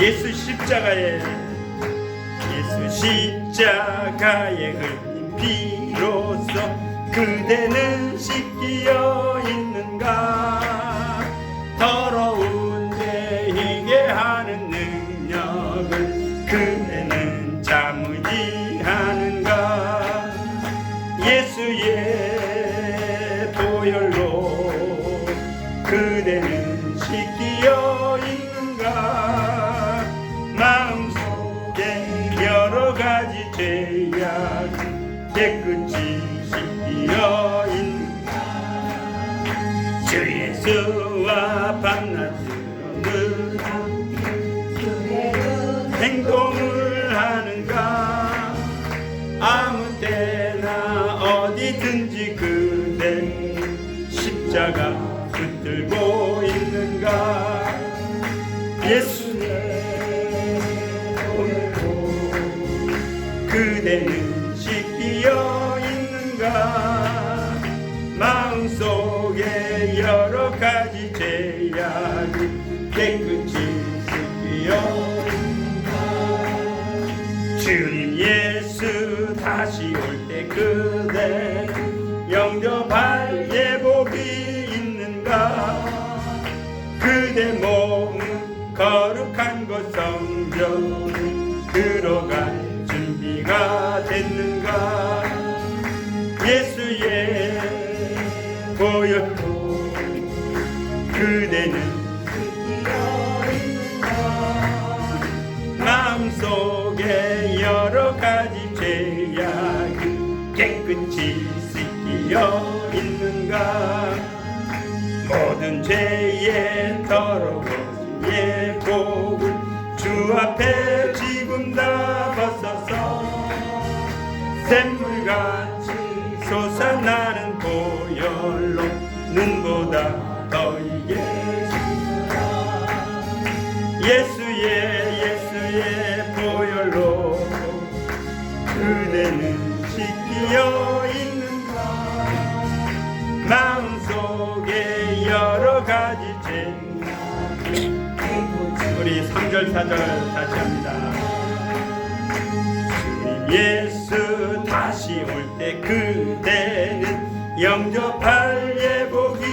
예수 십자가에 흘린 피로써 그대는 씻기어 있는가? 더러운 죄 희게 하는 능력을 그대는 참으지 하는가? 예수의 보혈로 그대는 씻기어 있는가? 마음속에 여러 가지 죄악이 깨끗이 씻기어 있는가? 주 예수와 밤낮으로 행동을 하는가? 아무 때나 어디든지 그대 십자가 붙들고 있는가? 예수의 보혈로 그대는 씻기어 있는가? 마음속에 여러 가지 죄악이 깨끗이 씻기어 있는가? 주님 예수 다시 올 때 그대 영접할 예복이 있는가? 그대 몸은 거룩한 곳 성전에 들어갈 준비가 됐는가? 예수의 보혈로 그대는 씻기어 있는가? 마음속에 여러 가지 죄악이 깨끗이 씻기어 있는가? 모든 죄의 더러워진 예복을 주 앞에 지금 다 벗어서 샘물같이 솟아나는 보혈로 눈보다 더 이게 예수의 보혈로 그대는 씻기어 있는가? 마음속에 여러 가지 죄 우리 3절 4절 다시 합니다. 주님 예수 다시 올 때 그대는 영접할 예복이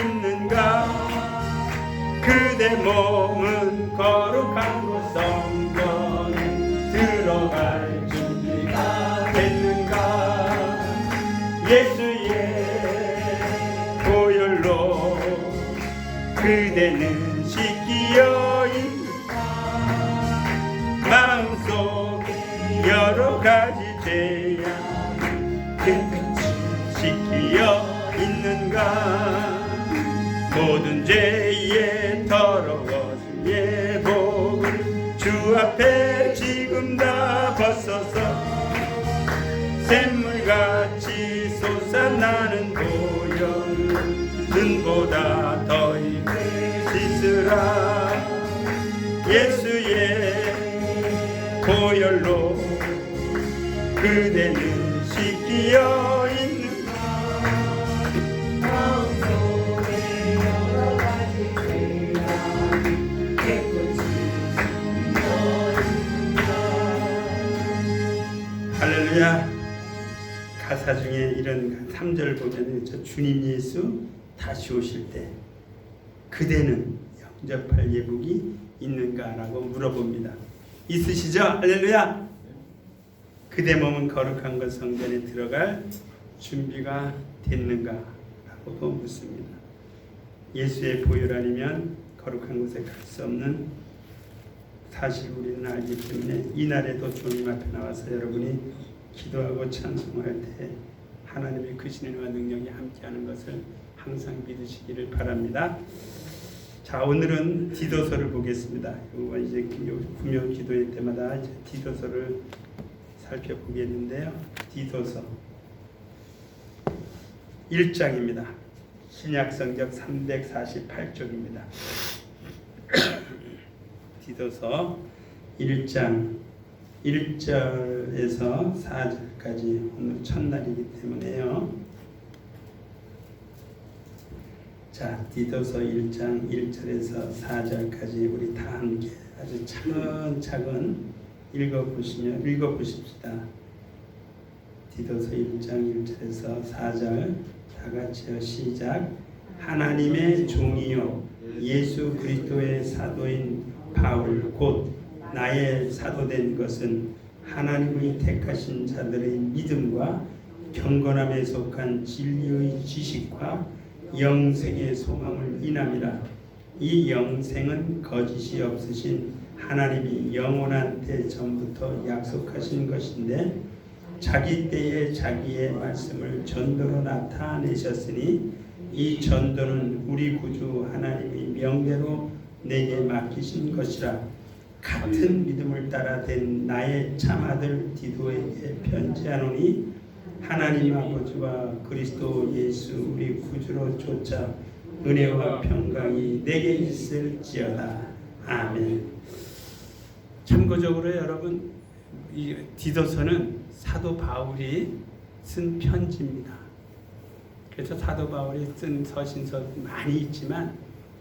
있는가? 그대 몸은 거룩한 곳 성전에 들어갈 준비가 됐는가? 예수의 보혈로 그대는 씻기어 있는가? 마음속에 여러 가지 죄악 깨끗이 씻기어 있는가? 모든 죄의 더러워진 예복을 주 앞에 지금 다 벗어서 샘물같이 솟아나는 보혈 눈보다 더 익게 씻으라. 예수의 보혈로 그대는 씻기어 있는가? 마음속에 여러 가지 죄악이 깨끗이 씻기어 있는가? 할렐루야. 가사 중에 이런 3절 보면 저 주님 예수 다시 오실 때 그대는 영접할 예복이 있는가라고 물어봅니다. 있으시죠? 할렐루야. 그대 몸은 거룩한 것 성전에 들어갈 준비가 됐는가? 라고 묻습니다. 예수의 보혈 아니면 거룩한 곳에 갈 수 없는 사실 우리는 알기 때문에 이날에도 주님 앞에 나와서 여러분이 기도하고 찬송할 때 하나님의 크신과 능력이 함께하는 것을 항상 믿으시기를 바랍니다. 자, 오늘은 디도서를 보겠습니다. 이제 구명 기도회 때마다 이제 디도서를 살펴보겠는데요. 디도서 1장입니다. 신약성경 348쪽입니다. 디도서 1장 1절에서 4절까지 오늘 첫날이기 때문에요. 자, 디도서 1장 1절에서 4절까지 우리 다 함께 아주 차근차근 읽어보십시다. 디도서 1장 1절에서 4절 다 같이요. 시작. 하나님의 종이요 예수 그리스도의 사도인 바울 곧 나의 사도된 것은 하나님의 택하신 자들의 믿음과 경건함에 속한 진리의 지식과 영생의 소망을 인함이라. 이 영생은 거짓이 없으신 하나님이 영원한 때 전부터 약속하신 것인데 자기 때에 자기의 말씀을 전도로 나타내셨으니 이 전도는 우리 구주 하나님의 명대로 내게 맡기신 것이라. 같은 믿음을 따라 된 나의 참아들 디도에게 편지하노니 하나님 아버지와 그리스도 예수 우리 구주로 쫓아 은혜와 평강이 내게 있을지어다. 아멘. 참고적으로 여러분, 이 디도서는 사도 바울이 쓴 편지입니다. 그래서 사도 바울이 쓴 서신서 많이 있지만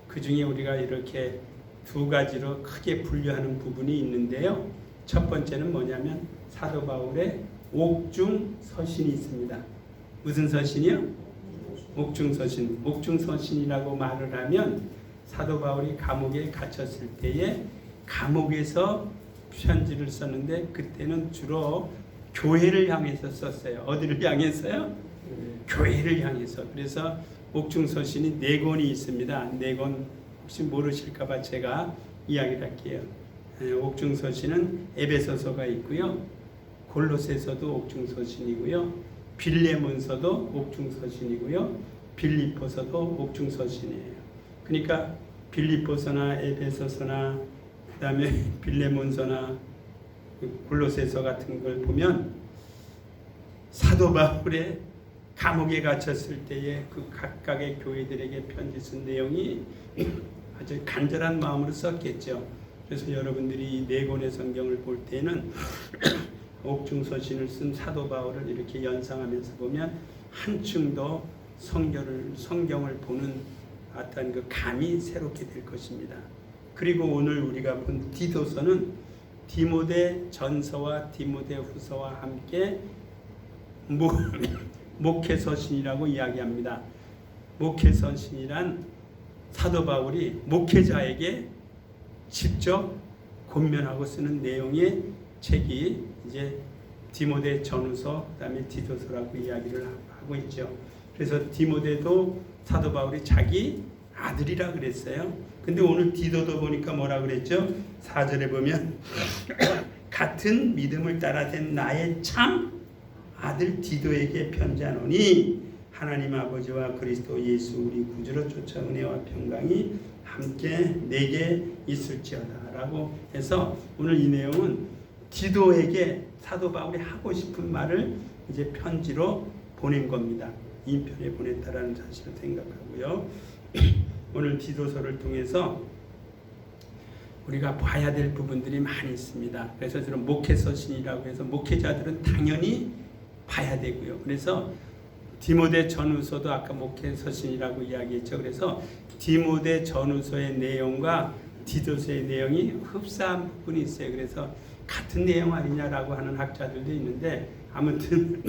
그 중에 우리가 이렇게 두 가지로 크게 분류하는 부분이 있는데요. 첫 번째는 뭐냐면 사도 바울의 옥중 서신이 있습니다. 무슨 서신이요? 옥중 서신. 옥중 서신이라고 말을 하면 사도 바울이 감옥에 갇혔을 때에 감옥에서 편지를 썼는데 그때는 주로 교회를 향해서 썼어요. 어디를 향해서요? 교회를 향해서. 그래서 옥중 서신이 4권이 있습니다. 4권 혹시 모르실까봐 제가 이야기를 할게요. 옥중 서신은 에베소서가 있고요. 골로새서도 옥중 서신이고요. 빌레몬서도 옥중 서신이고요. 빌립보서도 옥중 서신이에요. 그러니까 빌립보서나 에베소서나 그다음에 빌레몬서나 골로새서 같은 걸 보면 사도 바울의 감옥에 갇혔을 때에 그 각각의 교회들에게 편지 쓴 내용이 아주 간절한 마음으로 썼겠죠. 그래서 여러분들이 이 4권의 성경을 볼 때는 옥중 서신을 쓴 사도 바울을 이렇게 연상하면서 보면 한층 더 성경을 보는 어떤 그 감이 새롭게 될 것입니다. 그리고 오늘 우리가 본 디도서는 디모데 전서와 디모데 후서와 함께 목회 서신이라고 이야기합니다. 목회 서신이란 사도 바울이 목회자에게 직접 권면하고 쓰는 내용의 책이 이제 디모데 전후서 그다음에 디도서라고 이야기를 하고 있죠. 그래서 디모데도 사도 바울이 자기 아들이라 그랬어요. 근데 오늘 디도도 보니까 뭐라 그랬죠? 4절에 보면 같은 믿음을 따라 된 나의 참 아들 디도에게 편지하노니 하나님 아버지와 그리스도 예수 우리 구주로 쫓아 은혜와 평강이 함께 내게 있을지어다 라고 해서 오늘 이 내용은 디도에게 사도 바울이 하고 싶은 말을 이제 편지로 보낸 겁니다. 인편에 보냈다라는 사실을 생각하고요. 오늘 디도서를 통해서 우리가 봐야 될 부분들이 많이 있습니다. 그래서 저는 목회서신이라고 해서 목회자들은 당연히 봐야 되고요. 그래서 디모데 전후서도 아까 목회서신이라고 이야기했죠. 그래서 디모데 전후서의 내용과 디도서의 내용이 흡사한 부분이 있어요. 그래서 같은 내용 아니냐라고 하는 학자들도 있는데 아무튼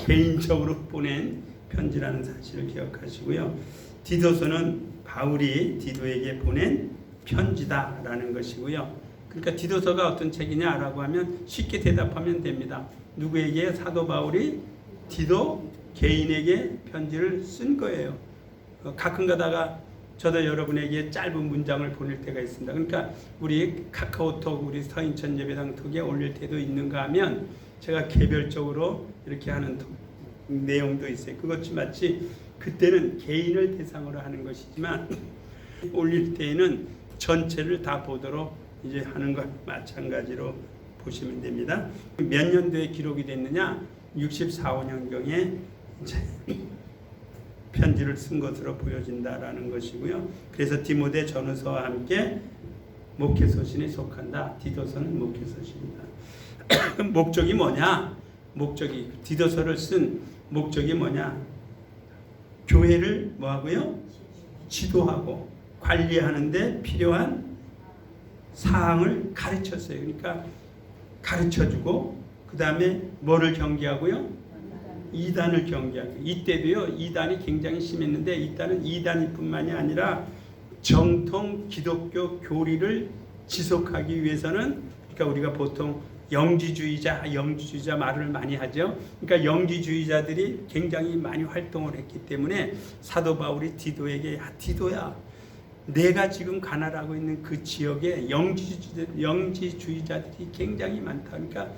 개인적으로 보낸 편지라는 사실을 기억하시고요. 디도서는 바울이 디도에게 보낸 편지다라는 것이고요. 그러니까 디도서가 어떤 책이냐라고 하면 쉽게 대답하면 됩니다. 누구에게? 사도 바울이 디도 개인에게 편지를 쓴 거예요. 가끔 가다가 저도 여러분에게 짧은 문장을 보낼 때가 있습니다. 그러니까 우리 카카오톡 우리 서인천 예배당 톡에 올릴 때도 있는가 하면 제가 개별적으로 이렇게 하는 내용도 있어요. 그것이 마치 그때는 개인을 대상으로 하는 것이지만 올릴 때에는 전체를 다 보도록 이제 하는 것 마찬가지로 보시면 됩니다. 몇 년도에 기록이 됐느냐? 64~5년경에 편지를 쓴 것으로 보여진다라는 것이고요. 그래서 디모데 전후서와 함께 목회서신에 속한다. 디도서는 목회서신이다. 목적이 뭐냐? 디도서를 쓴 목적이 뭐냐? 교회를 뭐하고요? 지도하고 관리하는데 필요한 사항을 가르쳤어요. 그러니까 가르쳐주고 그 다음에 뭐를 경계하고요? 이단을 경계하고. 이때도요 이단이 굉장히 심했는데 이단은 이단일 뿐만이 아니라 정통 기독교 교리를 지속하기 위해서는, 그러니까 우리가 보통 영지주의자 말을 많이 하죠. 그러니까 영지주의자들이 굉장히 많이 활동을 했기 때문에 사도 바울이 디도에게, 디도야, 내가 지금 관할하고 있는 그 지역에 영지주의자들이 굉장히 많다. 그러니까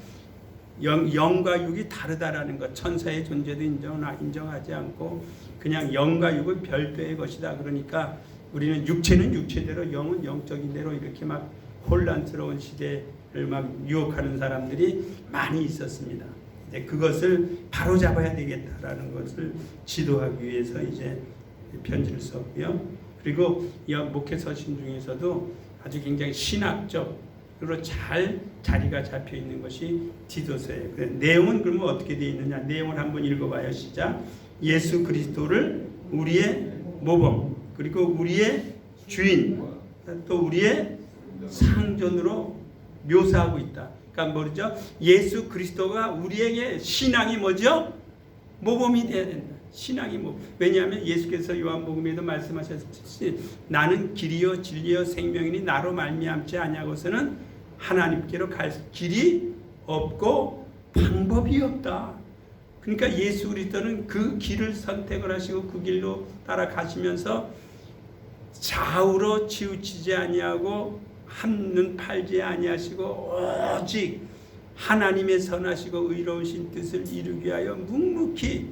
영과 육이 다르다라는 것, 천사의 존재도 인정하지 않고 그냥 영과 육은 별도의 것이다. 그러니까 우리는 육체는 육체대로 영은 영적인 대로 이렇게 막 혼란스러운 시대를 막 유혹하는 사람들이 많이 있었습니다. 이제 그것을 바로 잡아야 되겠다라는 것을 지도하기 위해서 이제 편지를 썼고요. 그리고 이 목회 서신 중에서도 아주 굉장히 신학적으로 잘 자리가 잡혀 있는 것이 디도서예요. 내용은 그러면 어떻게 되어 있느냐? 내용을 한번 읽어봐요. 시작. 예수 그리스도를 우리의 모범, 그리고 우리의 주인, 또 우리의 상전으로 묘사하고 있다. 그러니까 뭐죠? 예수 그리스도가 우리에게 신앙이 뭐죠? 모범이 돼야 된다. 신앙이 뭐, 왜냐하면 예수께서 요한복음에도 말씀하셨듯이 나는 길이요 진리요 생명이니 나로 말미암지 아니하고서는 하나님께로 갈 길이 없고 방법이 없다. 그러니까 예수 그리스도는 그 길을 선택을 하시고 그 길로 따라가시면서 좌우로 치우치지 아니하고 한눈 팔지 아니하시고 오직 하나님의 선하시고 의로우신 뜻을 이루기 위하여 묵묵히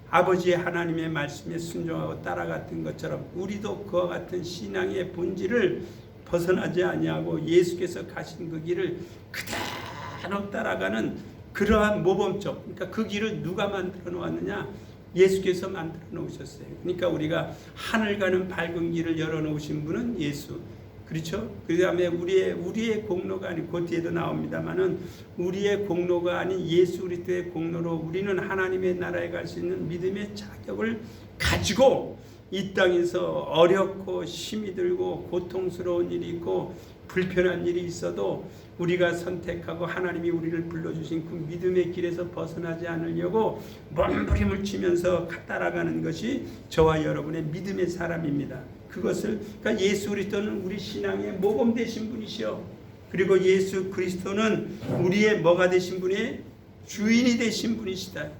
아버지의 하나님의 말씀에 순종하고 따라갔던 것처럼 우리도 그와 같은 신앙의 본질을 벗어나지 아니하고 예수께서 가신 그 길을 그대로 따라가는 그러한 모범적, 그러니까 그 길을 누가 만들어 놓았느냐? 예수께서 만들어 놓으셨어요. 그러니까 우리가 하늘 가는 밝은 길을 열어 놓으신 분은 예수. 그렇죠? 그 다음에 우리의 공로가 아닌, 그 뒤에도 나옵니다만은 우리의 공로가 아닌 예수 그리스도의 공로로 우리는 하나님의 나라에 갈 수 있는 믿음의 자격을 가지고 이 땅에서 어렵고 힘이 들고 고통스러운 일이 있고 불편한 일이 있어도 우리가 선택하고 하나님이 우리를 불러주신 그 믿음의 길에서 벗어나지 않으려고 몸부림을 치면서 따라가는 것이 저와 여러분의 믿음의 사람입니다. 그것을, 그러니까 예수 그리스도는 우리 신앙의 모범 되신 분이시요. 그리고 예수 그리스도는 우리의 뭐가 되신 분이? 주인이 되신 분이시다.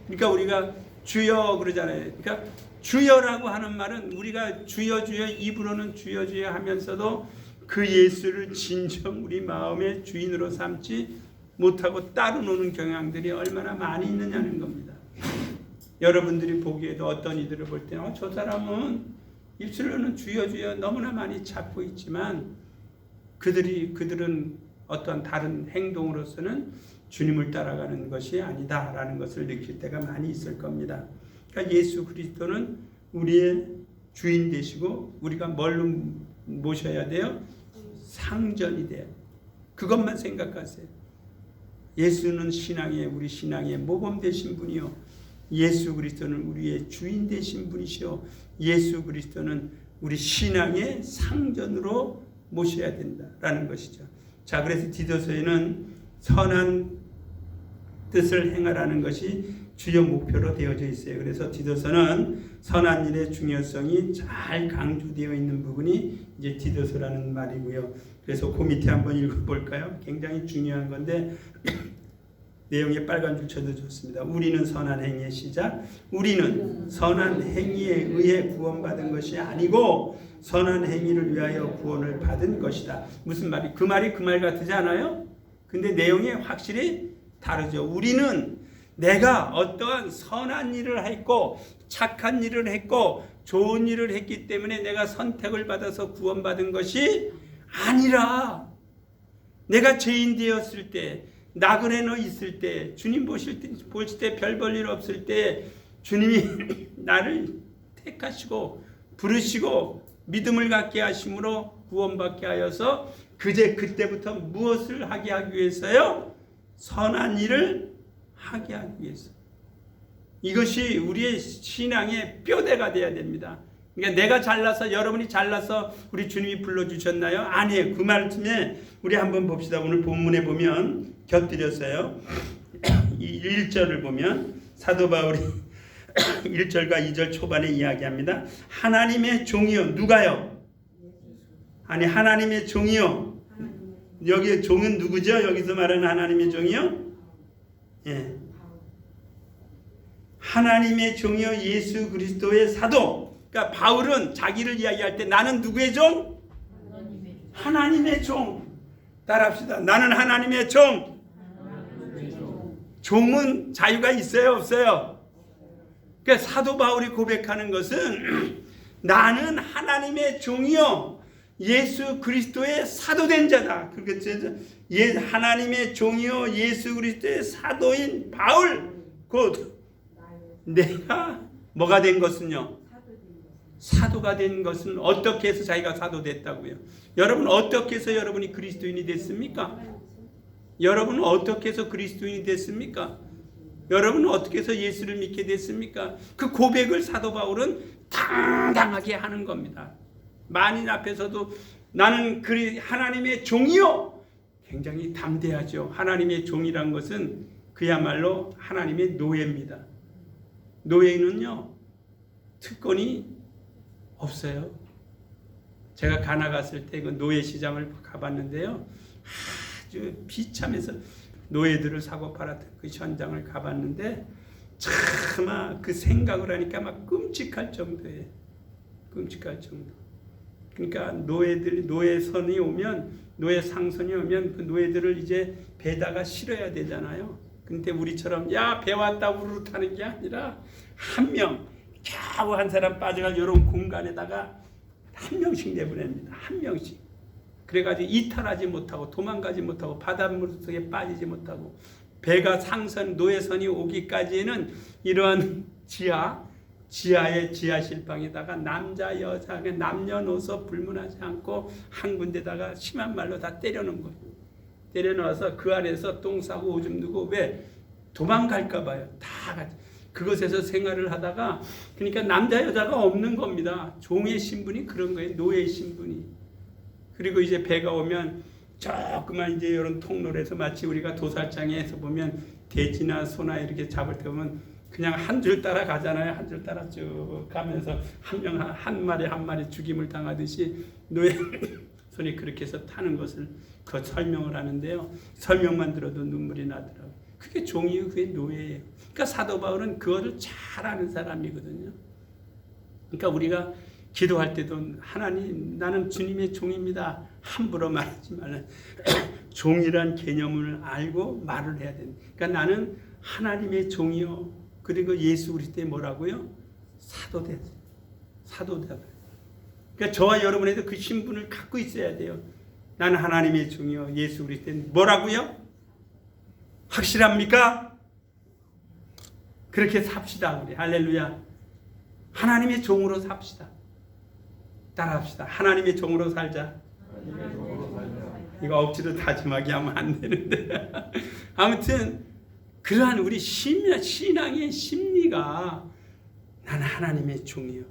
그러니까 우리가 주여 그러잖아요. 그러니까 주여라고 하는 말은 우리가 주여 주여 입으로는 주여 주여 하면서도 그 예수를 진정 우리 마음의 주인으로 삼지 못하고 따로 노는 경향들이 얼마나 많이 있느냐는 겁니다. 여러분들이 보기에도 어떤 이들을 볼 때는 저 사람은 입술로는 주여 주여 너무나 많이 찾고 있지만 그들은 어떤 다른 행동으로서는 주님을 따라가는 것이 아니다라는 것을 느낄 때가 많이 있을 겁니다. 그러니까 예수 그리스도는 우리의 주인 되시고 우리가 뭘로 모셔야 돼요? 상전이 돼요. 그것만 생각하세요. 예수는 우리 신앙의 모범 되신 분이요. 예수 그리스도는 우리의 주인 되신 분이시요. 예수 그리스도는 우리 신앙의 상전으로 모셔야 된다라는 것이죠. 자, 그래서 디도서에는 선한 뜻을 행하라는 것이 주요 목표로 되어져 있어요. 그래서 디도서는 선한 일의 중요성이 잘 강조되어 있는 부분이 이제 디도서라는 말이고요. 그래서 그 밑에 한번 읽어볼까요? 굉장히 중요한 건데 내용에 빨간 줄 쳐도 좋습니다. 우리는 선한 행위의 시작. 우리는 선한 행위에 의해 구원받은 것이 아니고 선한 행위를 위하여 구원을 받은 것이다. 무슨 말이? 그 말이 그 말 같지 않아요? 근데 내용이 확실히 다르죠. 우리는 내가 어떠한 선한 일을 했고 착한 일을 했고 좋은 일을 했기 때문에 내가 선택을 받아서 구원받은 것이 아니라 내가 죄인 되었을 때 나그네 너 있을 때 주님 보실 때 별 볼 일 없을 때 주님이 나를 택하시고 부르시고 믿음을 갖게 하심으로 구원받게 하여서 그때부터 무엇을 하게 하기 위해서요? 선한 일을 하게 하기 위해서. 이것이 우리의 신앙의 뼈대가 돼야 됩니다. 그러니까 내가 잘나서 여러분이 잘나서 우리 주님이 불러주셨나요? 아니에요. 그 말씀에 우리 한번 봅시다. 오늘 본문에 보면 곁들였어요. 1절을 보면 사도 바울이 1절과 2절 초반에 이야기합니다. 하나님의 종이요. 누가요? 아니 하나님의 종이요. 여기 종은 누구죠? 여기서 말하는 하나님의 종이요? 예. 하나님의 종이요 예수 그리스도의 사도. 그러니까 바울은 자기를 이야기할 때 나는 누구의 종? 하나님의 종. 따라합시다. 나는 하나님의 종. 종은 자유가 있어요, 없어요? 그러니까 사도 바울이 고백하는 것은 나는 하나님의 종이요 예수 그리스도의 사도된 자다. 그렇겠죠? 하나님의 종이요 예수 그리스도의 사도인 바울 곧 내가 뭐가 된 것은요? 사도가 된 것은 어떻게 해서 자기가 사도 됐다고요? 여러분 어떻게 해서 여러분이 그리스도인이 됐습니까? 여러분은 어떻게 해서 그리스도인이 됐습니까? 여러분은 어떻게 해서 예수를 믿게 됐습니까? 그 고백을 사도 바울은 당당하게 하는 겁니다. 만인 앞에서도 나는 하나님의 종이요. 굉장히 담대하죠. 하나님의 종이란 것은 그야말로 하나님의 노예입니다. 노예는요 특권이 없어요. 제가 가나 갔을 때 그 노예 시장을 가봤는데요. 아주 비참해서 노예들을 사고 팔았던 그 현장을 가봤는데 차마 그 생각을 하니까 막 끔찍할 정도예요. 끔찍할 정도. 그러니까 노예선이 오면 노예 상선이 오면 그 노예들을 이제 배다가 실어야 되잖아요. 근데 우리처럼 야 배 왔다 우르르 타는 게 아니라 한 명 겨우 한 사람 빠져가지고 이런 공간에다가 한 명씩 내보냅니다. 한 명씩. 그래가지고 이탈하지 못하고 도망가지 못하고 바닷물 속에 빠지지 못하고 배가 상선 노예선이 오기까지는 이러한 지하의 지하실방에다가 남자 여자 남녀노소 불문하지 않고 한 군데다가 심한 말로 다 때려놓은 거예요. 때려놓아서 그 안에서 똥 싸고 오줌 누고 왜 도망갈까 봐요. 다 같이. 그것에서 생활을 하다가 그러니까 남자 여자가 없는 겁니다. 종의 신분이 그런 거예요. 노예의 신분이. 그리고 이제 배가 오면 조그만 이제 이런 통로에서 마치 우리가 도살장에서 보면 돼지나 소나 이렇게 잡을 때 보면 그냥 한 줄 따라 가잖아요. 한 줄 따라 쭉 가면서 한 마리 죽임을 당하듯이 노예 손이 그렇게 해서 타는 것을 그 설명을 하는데요. 설명만 들어도 눈물이 나더라고요. 그게 종이고 그게 노예예요. 그러니까 사도 바울은 그거를 잘 아는 사람이거든요. 그러니까 우리가 기도할 때도 하나님 나는 주님의 종입니다. 함부로 말하지 말라. 종이란 개념을 알고 말을 해야 된다. 그러니까 나는 하나님의 종이요. 그리고 예수 그리스도의 뭐라고요? 사도다. 그러니까 저와 여러분에도 그 신분을 갖고 있어야 돼요. 나는 하나님의 종이요. 예수 그리스도의 뭐라고요? 확실합니까? 그렇게 삽시다 우리. 할렐루야. 하나님의 종으로 삽시다. 따라합시다. 하나님의 종으로 살자. 이거 억지로 다짐하게 하면 안 되는데. 아무튼 그러한 우리 신앙의 심리가 나는 하나님의 종이요.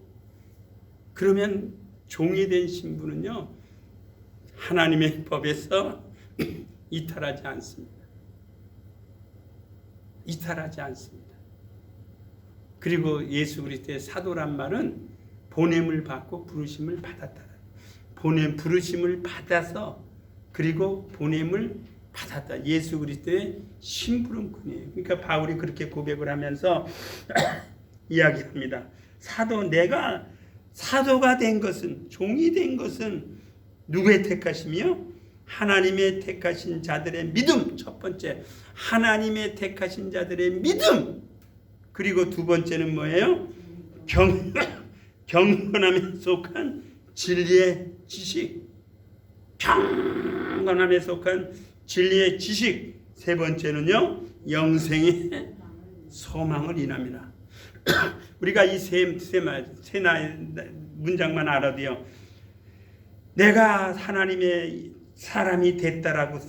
그러면 종이 된 신분은요. 하나님의 법에서 이탈하지 않습니다. 이탈하지 않습니다. 그리고 예수 그리스도의 사도란 말은 보냄을 받고 부르심을 받았다. 부르심을 받아서 그리고 보냄을 받았다. 예수 그리스도의 심부름꾼이에요. 그러니까 바울이 그렇게 고백을 하면서 이야기합니다. 내가 사도가 된 것은 종이 된 것은 누구의 택하심이요? 하나님의 택하신 자들의 믿음. 첫 번째 하나님의 택하신 자들의 믿음. 그리고 두 번째는 뭐예요? 경건함에 속한 진리의 지식. 경건함에 속한 진리의 지식. 세 번째는요, 영생의 소망을 인합니다. 우리가 이 세 문장만 알아도요, 내가 하나님의 사람이 됐다라고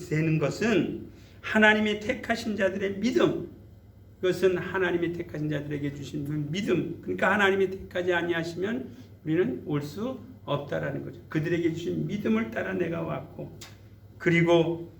되는 것은 하나님의 택하신 자들의 믿음. 그것은 하나님이 택하신 자들에게 주신 믿음. 그러니까 하나님이 택하지 아니하시면 우리는 올 수 없다라는 거죠. 그들에게 주신 믿음을 따라 내가 왔고, 그리고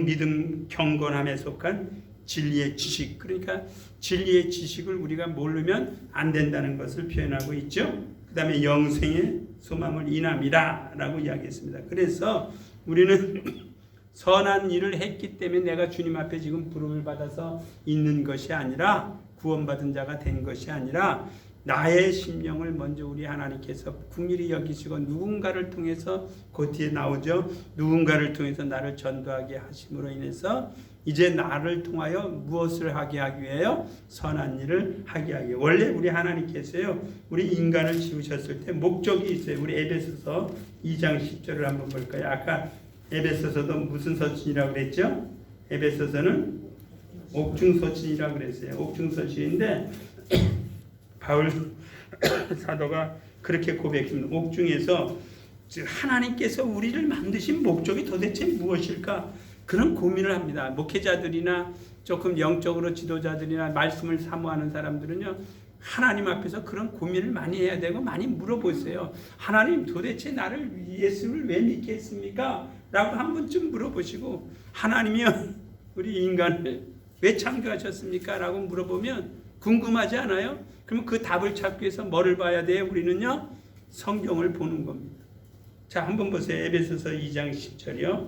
믿음, 경건함에 속한 진리의 지식. 그러니까 진리의 지식을 우리가 모르면 안 된다는 것을 표현하고 있죠. 그 다음에 영생의 소망을 인함이라 라고 이야기했습니다. 그래서 우리는 선한 일을 했기 때문에 내가 주님 앞에 지금 부름을 받아서 있는 것이 아니라, 구원받은 자가 된 것이 아니라, 나의 심령을 먼저 우리 하나님께서 긍휼히 여기시고 누군가를 통해서 그 뒤에 나오죠. 누군가를 통해서 나를 전도하게 하심으로 인해서 이제 나를 통하여 무엇을 하게 하기 위해요? 선한 일을 하게 하기 위해. 원래 우리 하나님께서요, 우리 인간을 지으셨을 때 목적이 있어요. 우리 에베소서 2장 10절을 한번 볼까요? 아까 에베소서도 무슨 서신이라고 그랬죠? 에베소서는 옥중서신이라고 그랬어요. 옥중서신인데 바울 사도가 그렇게 고백했습니다. 옥중에서 하나님께서 우리를 만드신 목적이 도대체 무엇일까? 그런 고민을 합니다. 목회자들이나 조금 영적으로 지도자들이나 말씀을 사모하는 사람들은요, 하나님 앞에서 그런 고민을 많이 해야 되고 많이 물어보세요. 하나님, 도대체 나를 예수를 왜 믿게 했습니까? 라고 한 번쯤 물어보시고, 하나님이요, 우리 인간을 왜 창조하셨습니까? 라고 물어보면 궁금하지 않아요? 그러면 그 답을 찾기 위해서 뭐를 봐야 돼요? 우리는요, 성경을 보는 겁니다. 자, 한번 보세요. 에베소서 2장 10절이요.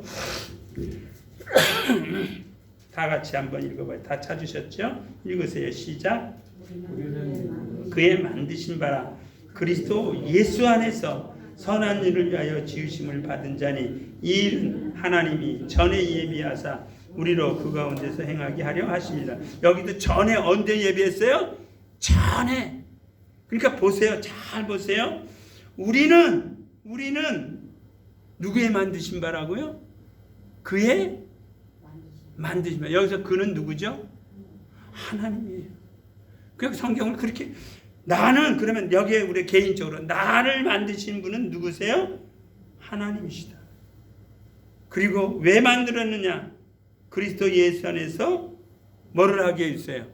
다 같이 한번 읽어봐요. 다 찾으셨죠? 읽으세요. 시작. 그의 만드신 바라 그리스도 예수 안에서 선한 일을 위하여 지으심을 받은 자니, 이 일은 하나님이 전에 예비하사 우리로 그 가운데서 행하게 하려 하십니다. 여기도 전에 언제 예비했어요? 전에. 그러니까 보세요. 잘 보세요. 우리는 누구의 만드신 바라고요? 그의 만드신 바. 여기서 그는 누구죠? 하나님이에요. 그래서 성경을 그렇게, 나는, 그러면 여기에 우리 개인적으로 나를 만드신 분은 누구세요? 하나님이시다. 그리고 왜 만들었느냐? 그리스도 예수 안에서 뭐를 하게 해주세요?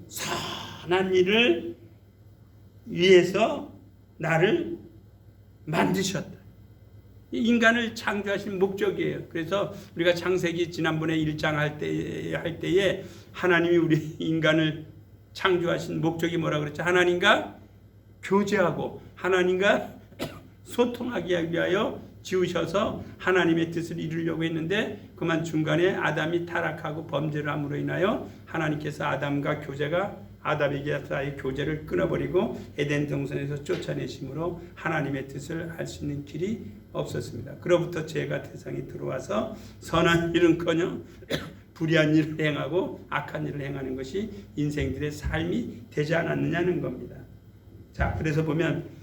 선한 일을 위해서 나를 만드셨다. 인간을 창조하신 목적이에요. 그래서 우리가 창세기 지난번에 1장 할 때에 하나님이 우리 인간을 창조하신 목적이 뭐라고 그랬죠? 하나님과 교제하고 하나님과 소통하기 위하여 지으셔서 하나님의 뜻을 이루려고 했는데, 그만 중간에 아담이 타락하고 범죄를 함으로 인하여 하나님께서 아담에게서의 교제를 끊어버리고 에덴 동산에서 쫓아내심으로 하나님의 뜻을 할 수 있는 길이 없었습니다. 그로부터 죄가 세상에 들어와서 선한 일은커녕 불의한 일을 행하고 악한 일을 행하는 것이 인생들의 삶이 되지 않았느냐는 겁니다. 자, 그래서 보면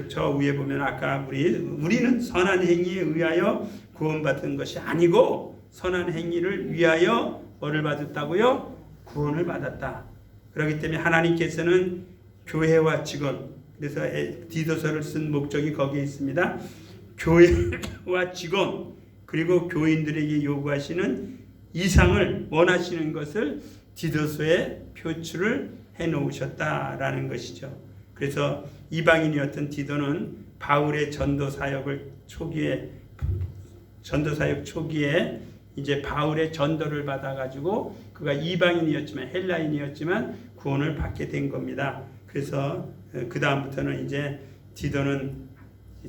저 위에 보면 아까 우리는 선한 행위에 의하여 구원받은 것이 아니고 선한 행위를 위하여 뭐를 받았다고요? 구원을 받았다. 그렇기 때문에 하나님께서는 교회와 직원, 그래서 디도서를 쓴 목적이 거기에 있습니다. 교회와 직원, 그리고 교인들에게 요구하시는 이상을 원하시는 것을 디도서에 표출을 해놓으셨다라는 것이죠. 그래서 이방인이었던 디도는 바울의 전도 사역 초기에 이제 바울의 전도를 받아가지고 그가 이방인이었지만 헬라인이었지만 구원을 받게 된 겁니다. 그래서 그 다음부터는 이제 디도는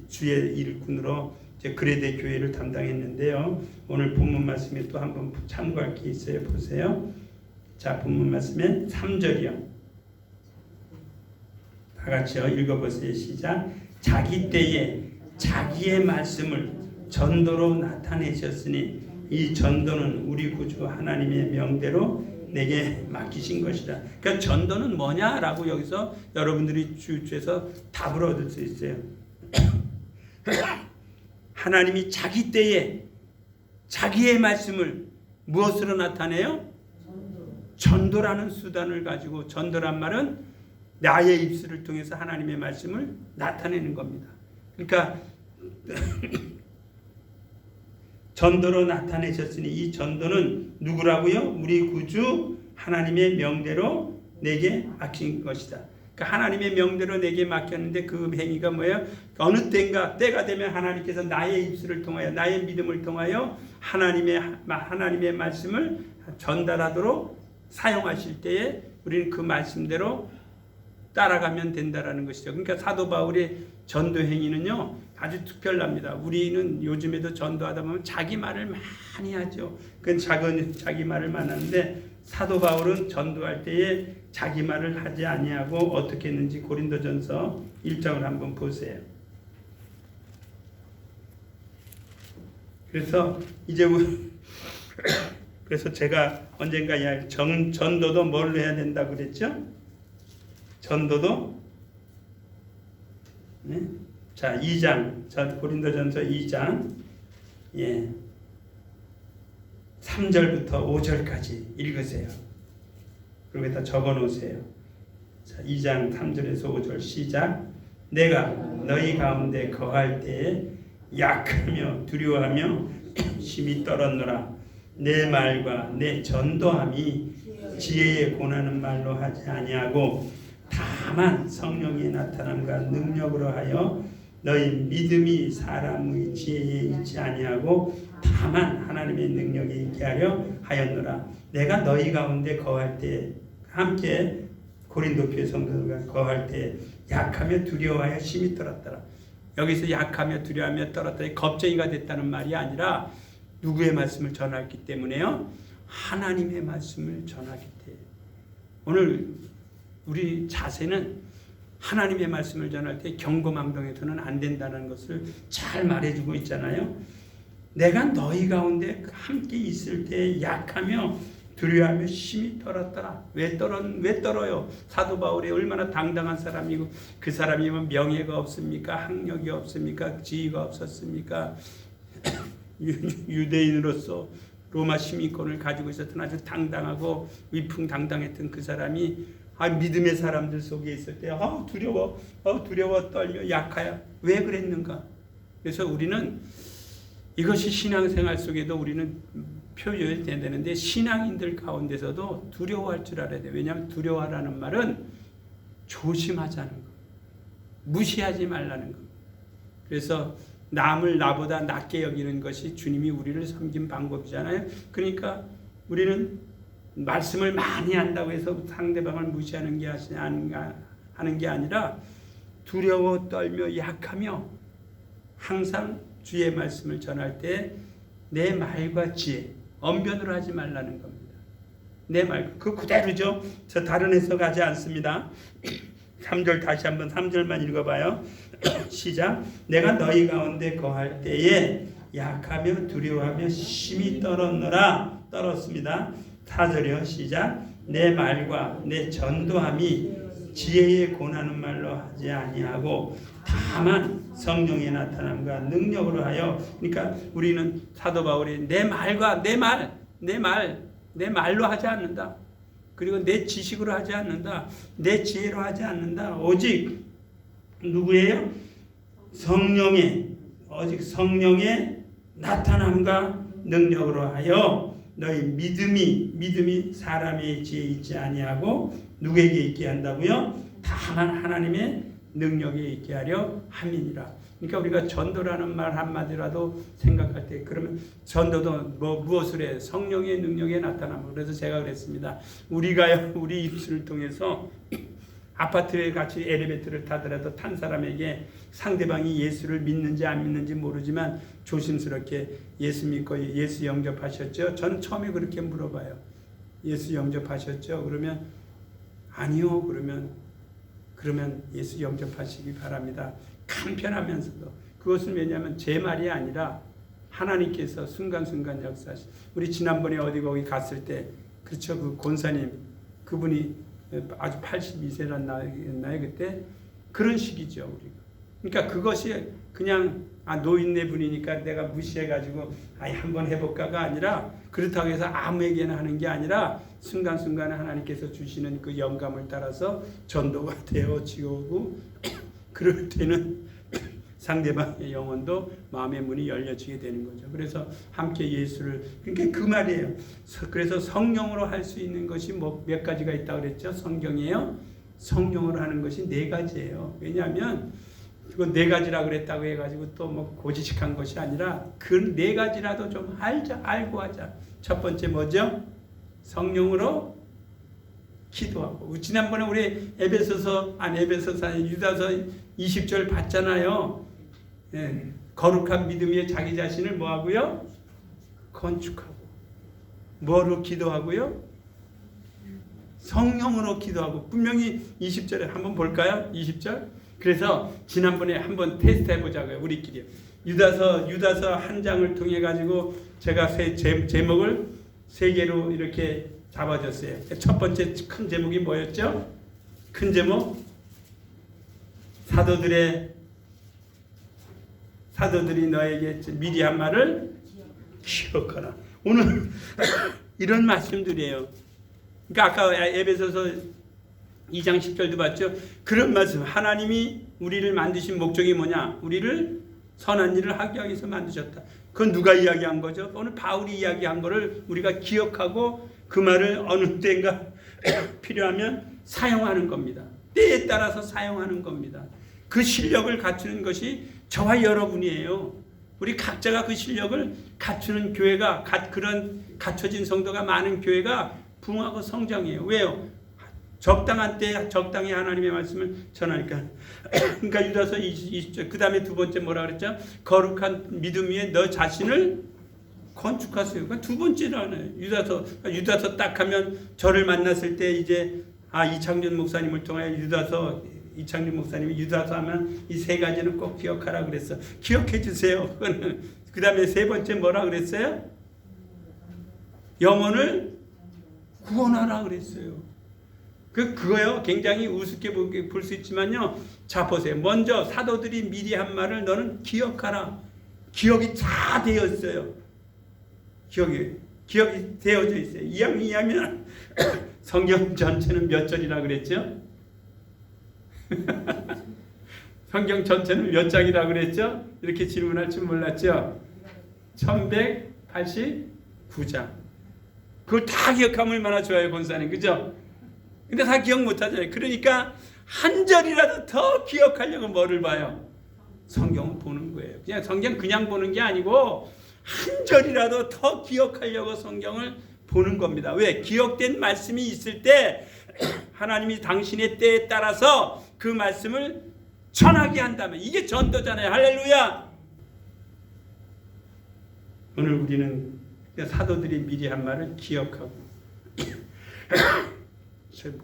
주의 일꾼으로 이제 그레데 교회를 담당했는데요. 오늘 본문 말씀에 또 한번 참고할 게 있어요. 보세요. 자, 본문 말씀에 3절이요. 다 같이요. 읽어보세요. 시작. 자기 때에 자기의 말씀을 전도로 나타내셨으니 이 전도는 우리 구주 하나님의 명대로 내게 맡기신 것이다. 그러니까 전도는 뭐냐라고 여기서 여러분들이 주에서 답을 얻을 수 있어요. 하나님이 자기 때에 자기의 말씀을 무엇으로 나타내요? 전도라는 수단을 가지고, 전도란 말은 나의 입술을 통해서 하나님의 말씀을 나타내는 겁니다. 그러니까 전도로 나타내셨으니 이 전도는 누구라고요? 우리 구주 하나님의 명대로 내게 맡긴 것이다. 그러니까 하나님의 명대로 내게 맡겼는데 그 행위가 뭐예요? 어느 때가 되면 하나님께서 나의 입술을 통하여 나의 믿음을 통하여 하나님의 말씀을 전달하도록 사용하실 때에 우리는 그 말씀대로 따라가면 된다라는 것이죠. 그러니까 사도 바울의 전도 행위는요 아주 특별합니다. 우리는 요즘에도 전도하다 보면 자기 말을 많이 하죠. 그건 자기 말을 많이 하는데 사도 바울은 전도할 때에 자기 말을 하지 아니하고 어떻게 했는지 고린도전서 1장을 한번 보세요. 그래서 그래서 제가 언젠가 전도도 뭘로 해야 된다고 그랬죠? 전도도 네? 자 2장 고린도전서 2장 3절부터 5절까지 읽으세요. 그리고 다 적어 놓으세요. 자 2장 3절에서 5절 시작. 내가 너희 가운데 거할 때에 약하며 두려워하며 심히 떨었노라. 내 말과 내 전도함이 지혜에 고나는 말로 하지 아니하고 다만 성령의 나타남과 능력으로 하여 너희 믿음이 사람의 지혜에 있지 아니하고 다만 하나님의 능력에 있게 하려 하였노라. 내가 너희 가운데 거할 때 함께 고린도 교회 성도들과 거할 때 약하며 두려워하여 심히 떨었더라. 여기서 약하며 두려워하며 떨었더니 겁쟁이가 됐다는 말이 아니라 누구의 말씀을 전하기 때문에요? 하나님의 말씀을 전하기 때문에. 오늘 우리 자세는 하나님의 말씀을 전할 때 경거망동해서는 안 된다는 것을 잘 말해주고 있잖아요. 내가 너희 가운데 함께 있을 때 약하며 두려워하며 심히 떨었더라. 왜 떨어요? 사도 바울이 얼마나 당당한 사람이고 그 사람이 뭐 명예가 없습니까? 학력이 없습니까? 지위가 없었습니까? 유대인으로서 로마 시민권을 가지고 있었던 아주 당당하고 위풍당당했던 그 사람이 믿음의 사람들 속에 있을 때 두려워 떨며 약하야. 왜 그랬는가? 그래서 우리는 이것이 신앙생활 속에도 우리는 표현이 되는데 신앙인들 가운데서도 두려워할 줄 알아야 돼요. 왜냐하면 두려워하라는 말은 조심하자는 거, 무시하지 말라는 거. 그래서 남을 나보다 낮게 여기는 것이 주님이 우리를 섬긴 방법이잖아요. 그러니까 우리는 말씀을 많이 한다고 해서 상대방을 무시하는 게 아니라 두려워 떨며 약하며 항상 주의 말씀을 전할 때 내 말과 지혜, 언변으로 하지 말라는 겁니다. 내 말, 그 그대로죠. 저 다른 해석하지 않습니다. 3절 다시 한번 3절만 읽어봐요. 시작. 내가 너희 가운데 거할 때에 약하며 두려워하며 심히 떨었습니다. 4절이요. 시작. 내 말과 내 전도함이 지혜에 고나는 말로 하지 아니하고 다만 성령의 나타남과 능력으로 하여. 그러니까 우리는 사도 바울이 내 말과 내 말로 하지 않는다. 그리고 내 지식으로 하지 않는다. 내 지혜로 하지 않는다. 오직 누구예요? 오직 성령의 나타남과 능력으로 하여 너희 믿음이 사람의 지혜에 있지 아니하고 누구에게 있게 한다고요? 다만 하나님의 능력에 있게 하려 함이니라. 그러니까 우리가 전도라는 말 한마디라도 생각할 때 그러면 전도도 무엇을 해? 성령의 능력에 나타나면. 그래서 제가 그랬습니다. 우리가요, 우리 입술을 통해서 아파트에 같이 엘리베이터를 타더라도 탄 사람에게 상대방이 예수를 믿는지 안 믿는지 모르지만 조심스럽게 예수 믿고 예수 영접하셨죠? 저는 처음에 그렇게 물어봐요. 예수 영접하셨죠? 그러면 아니요. 그러면 예수 영접하시기 바랍니다. 간편하면서도. 그것은 왜냐하면 제 말이 아니라 하나님께서 순간순간 역사하시. 우리 지난번에 거기 갔을 때 그렇죠. 그 권사님 그분이 아주 82세였나요 그때? 그런 식이죠 우리가. 그러니까 그것이 그냥 노인네 분이니까 내가 무시해가지고 한번 해볼까가 아니라 그렇다고 해서 아무에게나 하는 게 아니라 순간순간에 하나님께서 주시는 그 영감을 따라서 전도가 되어지고 그럴 때는 상대방의 영혼도 마음의 문이 열려지게 되는 거죠. 그래서 함께 예수를, 그러니까 그 말이에요. 그래서 성령으로 할 수 있는 것이 뭐 몇 가지가 있다고 그랬죠? 성경이에요. 성령으로 하는 것이 4가지예요. 왜냐하면 그거 4가지라 그랬다고 해가지고 또 뭐 고지식한 것이 아니라 그 4가지라도 좀 알고 하자. 첫 번째 뭐죠? 성령으로 기도하고. 지난번에 우리 에베소서 유다서 20절 봤잖아요. 예, 거룩한 믿음 위에 자기 자신을 뭐하고요? 건축하고. 뭐로 기도하고요? 성령으로 기도하고. 분명히 20절에 한번 볼까요? 20절. 그래서 지난번에 한번 테스트 해보자고요. 우리끼리. 유다서 한 장을 통해 가지고 제가 제목을 3개로 이렇게 잡아줬어요. 첫 번째 큰 제목이 뭐였죠? 큰 제목, 사도들이 너에게 미리 한 말을 기억하라. 오늘 이런 말씀들이에요. 그러니까 아까 에베소서 2장 10절도 봤죠? 그런 말씀. 하나님이 우리를 만드신 목적이 뭐냐? 우리를 선한 일을 하기 위해서 만드셨다. 그건 누가 이야기한 거죠? 오늘 바울이 이야기한 거를 우리가 기억하고 그 말을 어느 때인가 필요하면 사용하는 겁니다. 때에 따라서 사용하는 겁니다. 그 실력을 갖추는 것이 저와 여러분이에요. 우리 각자가 그 실력을 갖추는 교회가, 그런 갖춰진 성도가 많은 교회가 부흥하고 성장해요. 왜요? 적당한 때 적당히 하나님의 말씀을 전하니까. 그러니까 유다서 20절. 그 다음에 두 번째 뭐라 그랬죠? 거룩한 믿음 위에 너 자신을 건축하세요. 그 두 번째라네. 유다서 딱 하면 저를 만났을 때 이제 이창준 목사님을 통하여 이창준 목사님이 유다서 하면 이 3가지는 꼭 기억하라 그랬어. 기억해 주세요. 그 다음에 3번째 뭐라 그랬어요? 영혼을 구원하라 그랬어요. 그거요. 굉장히 우습게 볼 수 있지만요. 자, 보세요. 먼저 사도들이 미리 한 말을 너는 기억하라. 기억이 다 되어 있어요. 기억이 되어져 있어요. 이야기하면 성경 전체는 몇 절이라 그랬죠? 성경 전체는 몇 장이라 그랬죠? 이렇게 질문할 줄 몰랐죠? 1189장. 그걸 다 기억하면 얼마나 좋아요, 권사님. 그죠? 근데 다 기억 못하잖아요. 그러니까 한 절이라도 더 기억하려고 뭐를 봐요? 성경을 보는 거예요. 성경 그냥 보는 게 아니고 한 절이라도 더 기억하려고 성경을 보는 겁니다. 왜? 기억된 말씀이 있을 때 하나님이 당신의 때에 따라서 그 말씀을 전하게 한다면 이게 전도잖아요. 할렐루야. 오늘 우리는 사도들이 미리 한 말을 기억하고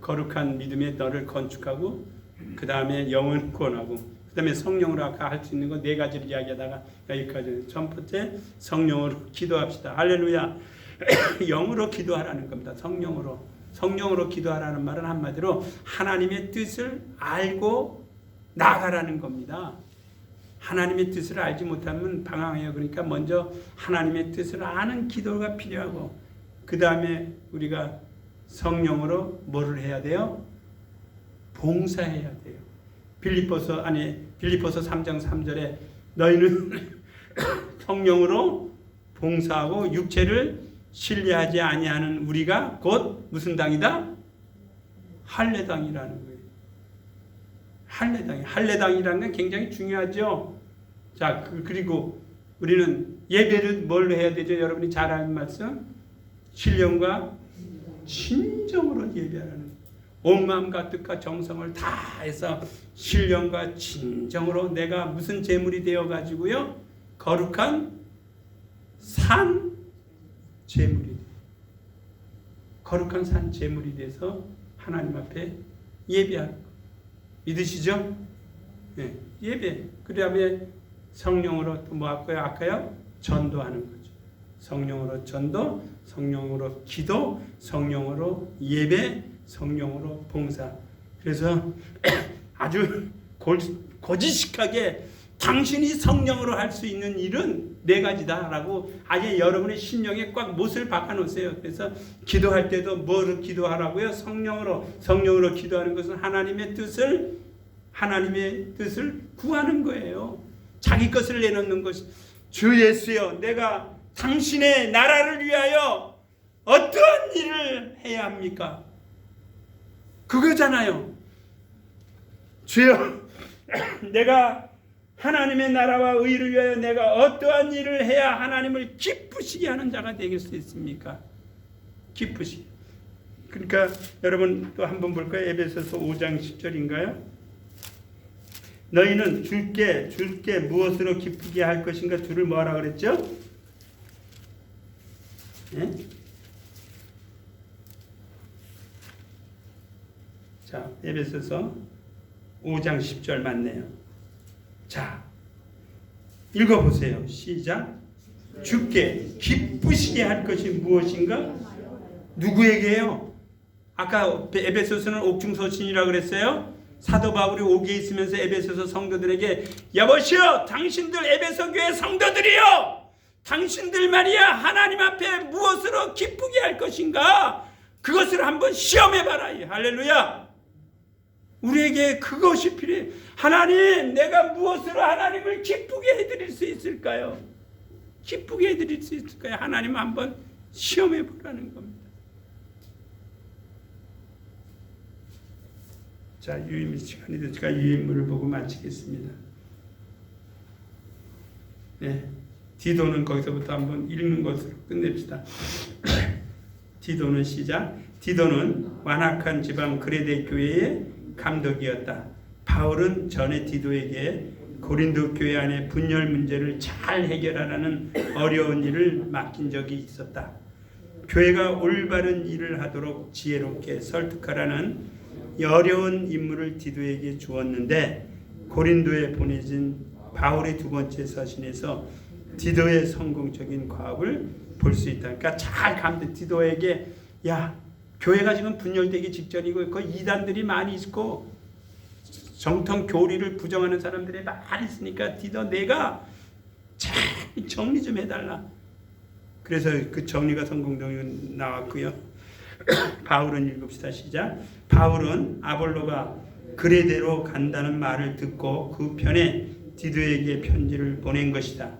거룩한 믿음에 너를 건축하고 그 다음에 영혼 구원하고 그 다음에 성령으로 아까 할 수 있는 거 4가지를 이야기하다가 여기까지. 첫 번째 성령으로 기도합시다. 할렐루야. 영으로 기도하라는 겁니다. 성령으로 기도하라는 말은 한마디로 하나님의 뜻을 알고 나가라는 겁니다. 하나님의 뜻을 알지 못하면 방황해요. 그러니까 먼저 하나님의 뜻을 아는 기도가 필요하고 그 다음에 우리가 성령으로 뭐를 해야 돼요? 봉사해야 돼요. 빌립보서 3장 3절에 너희는 성령으로 봉사하고 육체를 신뢰하지 아니하는 우리가 곧 무슨 당이다? 할례당이라는 거예요. 할례당이라는 건 굉장히 중요하죠. 자, 그리고 우리는 예배를 뭘로 해야 되죠? 여러분이 잘 아는 말씀. 신령과 진정으로 예배하는, 온 마음과 뜻과 정성을 다해서 신령과 진정으로 내가 무슨 제물이 되어 가지고요, 거룩한 산 제물이, 거룩한 산 제물이 돼서 하나님 앞에 예배하는 거 믿으시죠? 네, 예배. 그 다음에 성령으로 또 뭐 할까요? 아까요? 전도하는 거죠. 성령으로 전도, 성령으로 기도, 성령으로 예배, 성령으로 봉사. 그래서 아주 고지식하게 당신이 성령으로 할 수 있는 일은 4가지다라고 아예 여러분의 심령에 꽉 못을 박아놓으세요. 그래서 기도할 때도 뭐를 기도하라고요? 성령으로 기도하는 것은 하나님의 뜻을 구하는 거예요. 자기 것을 내놓는 것이 주 예수여 내가 당신의 나라를 위하여 어떠한 일을 해야 합니까? 그거잖아요. 주여 내가 하나님의 나라와 의를 위하여 내가 어떠한 일을 해야 하나님을 기쁘시게 하는 자가 되길 수 있습니까? 기쁘시게. 그러니까 여러분 또 한번 볼까요? 에베소서 5장 10절인가요? 너희는 주께 무엇으로 기쁘게 할 것인가? 주를 뭐하라 그랬죠? 예? 자, 에베소서 5장 10절 맞네요. 자, 읽어보세요. 시작. 주께 기쁘시게 할 것이 무엇인가? 누구에게요? 아까 에베소서는 옥중서신이라고 그랬어요. 사도 바울이 옥에 있으면서 에베소서 성도들에게 여보시오 당신들 에베소 교회 성도들이요 당신들 말이야 하나님 앞에 무엇으로 기쁘게 할 것인가 그것을 한번 시험해봐라. 할렐루야. 우리에게 그것이 필요해. 하나님 내가 무엇으로 하나님을 기쁘게 해드릴 수 있을까요? 기쁘게 해드릴 수 있을까요? 하나님 한번 시험해보라는 겁니다. 자, 유임 시간이 되니까 유임물을 보고 마치겠습니다. 네, 디도는 거기서부터 한번 읽는 것으로 끝냅시다. 디도는 시작. 디도는 완악한 지방 그레데 교회의 감독이었다. 바울은 전에 디도에게 고린도 교회 안에 분열 문제를 잘 해결하라는 어려운 일을 맡긴 적이 있었다. 교회가 올바른 일을 하도록 지혜롭게 설득하라는 어려운 임무를 디도에게 주었는데 고린도에 보내진 바울의 두 번째 서신에서 디도의 성공적인 과업을 볼 수 있다. 그러니까 잘 감독 디도에게 야 교회가 지금 분열되기 직전이고 그 이단들이 많이 있고 정통 교리를 부정하는 사람들이 많이 있으니까 디도 내가 잘 정리 좀 해달라. 그래서 그 정리가 성공적으로 나왔고요. 바울은 읽읍시다. 시작. 바울은 아볼로가 그레데로 간다는 말을 듣고 그 편에 디도에게 편지를 보낸 것이다.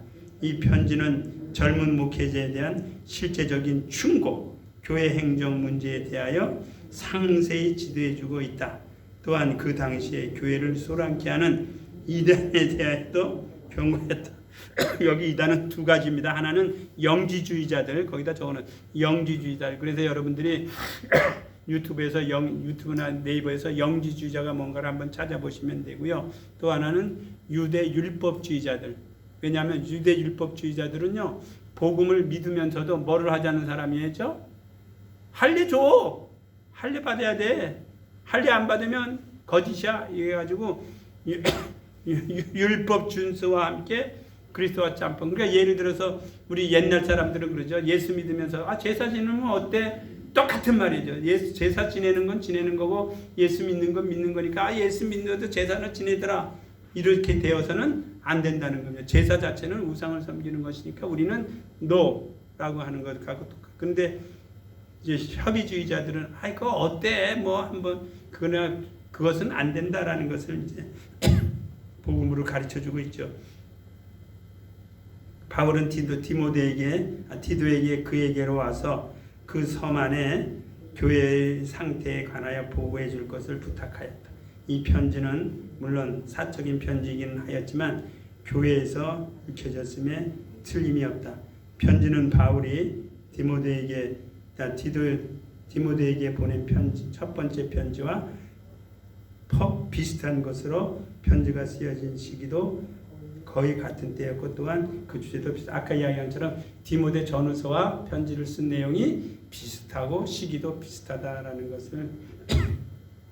이 편지는 젊은 목회자에 대한 실제적인 충고, 교회 행정 문제에 대하여 상세히 지도해주고 있다. 또한 그 당시에 교회를 소란케 하는 이단에 대하여도 경고했다. 여기 이단은 두 가지입니다. 하나는 영지주의자들, 거기다 적어놓은 영지주의자들. 그래서 여러분들이 유튜브나 네이버에서 영지주의자가 뭔가를 한번 찾아보시면 되고요. 또 하나는 유대 율법주의자들. 왜냐하면 유대 율법주의자들은요, 복음을 믿으면서도 뭐를 하자는 사람이죠? 할례 줘. 할례 받아야 돼. 할례 안 받으면 거짓이야. 이래가지고 율법 준수와 함께 그리스도와 짬뽕. 그러니까 예를 들어서 우리 옛날 사람들은 그러죠. 예수 믿으면서 제사 지내면 어때? 똑같은 말이죠. 제사 지내는 건 지내는 거고 예수 믿는 건 믿는 거니까 예수 믿는데도 제사는 지내더라. 이렇게 되어서는 안 된다는 겁니다. 제사 자체는 우상을 섬기는 것이니까 우리는 no라고 하는 것하고 똑같고. 그런데 이제 협의주의자들은 그거 어때? 뭐 한번 그것은 안 된다라는 것을 이제 복음으로 가르쳐 주고 있죠. 바울은 디도에게 그에게로 와서 그 섬 안에 교회의 상태에 관하여 보고해 줄 것을 부탁하였다. 이 편지는 물론 사적인 편지이긴 하였지만 교회에서 읽혀졌음에 틀림이 없다. 편지는 바울이 디모데에게 보낸 편지, 첫 번째 편지와 비슷한 것으로 편지가 쓰여진 시기도 거의 같은 때였고 또한 그 주제도 비슷. 아까 이야기한 것처럼 디모데 전후서와 편지를 쓴 내용이 비슷하고 시기도 비슷하다라는 것을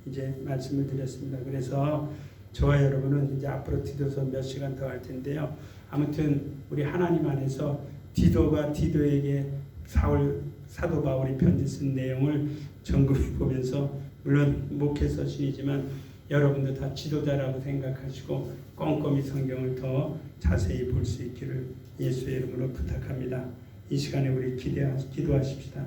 이제 말씀을 드렸습니다. 그래서 저와 여러분은 이제 앞으로 디도서 몇 시간 더 할 텐데요. 아무튼 우리 하나님 안에서 디도가 디도에게 사도 바울이 편지 쓴 내용을 점검해 보면서 물론 목회 서신이지만 여러분도 다 지도자라고 생각하시고 꼼꼼히 성경을 더 자세히 볼 수 있기를 예수의 이름으로 부탁합니다. 이 시간에 우리 기도하십시다.